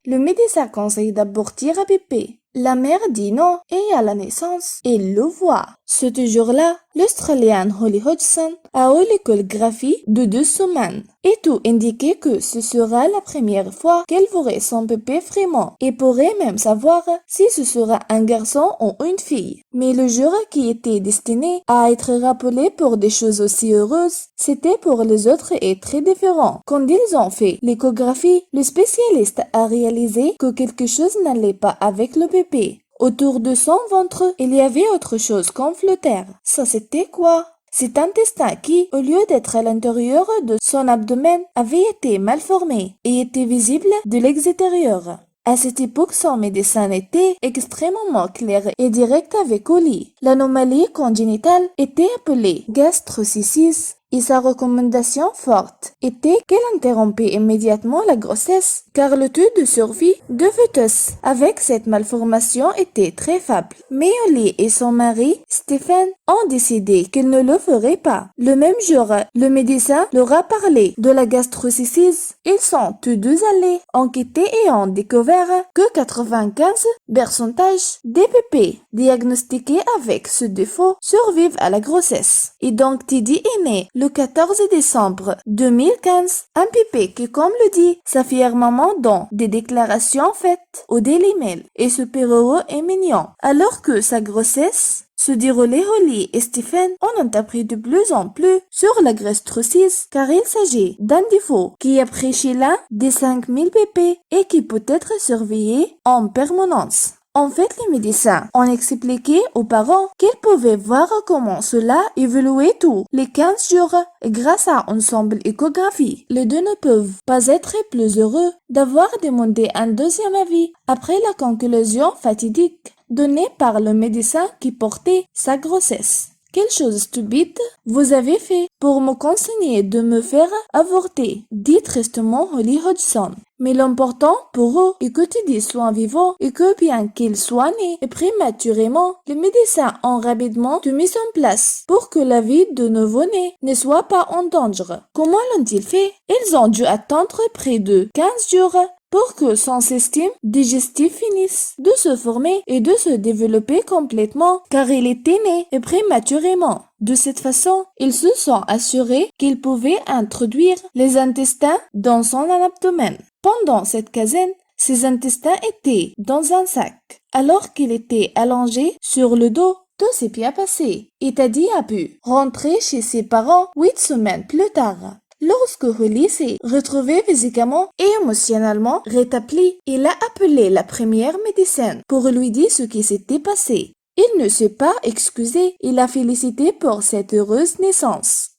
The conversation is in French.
Le médecin conseille d'abortir à bébé. La mère dit non et à la naissance, il le voit. Ce jour-là, l'Australienne Holly Hodgson a eu l'échographie de 2 semaines et tout indiquait que ce sera la première fois qu'elle verrait son bébé vraiment et pourrait même savoir si ce sera un garçon ou une fille. Mais le jour qui était destiné à être rappelé pour des choses aussi heureuses, c'était pour les autres et très différent. Quand ils ont fait l'échographie, le spécialiste a réalisé que quelque chose n'allait pas avec le bébé. Autour de son ventre, il y avait autre chose qu'on flottait. Ça c'était quoi? Cet intestin qui, au lieu d'être à l'intérieur de son abdomen, avait été mal formé et était visible de l'extérieur. À cette époque, son médecin était extrêmement clair et direct avec Holly. L'anomalie congénitale était appelée gastrocystis et sa recommandation forte était qu'elle interrompait immédiatement la grossesse car le taux de survie de fœtus avec cette malformation était très faible. Mais Holly et son mari, Stephen, ont décidé qu'ils ne le feraient pas. Le même jour, le médecin leur a parlé de la gastrocystis. Ils sont tous deux allés enquêter et ont découvert que 95% des bébés diagnostiqués avec ce défaut survivent à la grossesse. Et donc Teddy est né le 14 décembre 2015, un bébé qui, comme le dit sa fière maman dans des déclarations faites au Daily Mail, est super heureux et mignon. Alors que sa grossesse se déroulait, Holly et Stephen en ont appris de plus en plus sur la gastrocystis car il s'agit d'un défaut qui a pris chez l'un des 5000 bébés et qui peut être surveillé en permanence. En fait, les médecins ont expliqué aux parents qu'ils pouvaient voir comment cela évoluait tous les 15 jours grâce à ensemble échographie. Les deux ne peuvent pas être plus heureux d'avoir demandé un deuxième avis après la conclusion fatidique donnée par le médecin qui portait sa grossesse. Quelle chose stupide vous avez fait pour me conseiller de me faire avorter, dit tristement Holly Hodgson. Mais l'important pour eux est que Teddy soit vivant et que bien qu'il soit né prématurément, les médecins ont rapidement tout mis en place pour que la vie de nouveau-né ne soit pas en danger. Comment l'ont-ils fait? Ils ont dû attendre près de 15 jours pour que son système digestif finisse de se former et de se développer complètement, car il était né prématurément. De cette façon, ils se sont assurés qu'ils pouvaient introduire les intestins dans son abdomen. Pendant cette quinzaine, ses intestins étaient dans un sac, alors qu'il était allongé sur le dos. Tout s'est bien passé et Teddy a pu rentrer chez ses parents 8 semaines plus tard. Lorsque Holly s'est retrouvée physiquement et émotionnellement rétablie, il a appelé la première médecin pour lui dire ce qui s'était passé. Il ne s'est pas excusé, il l'a félicité pour cette heureuse naissance.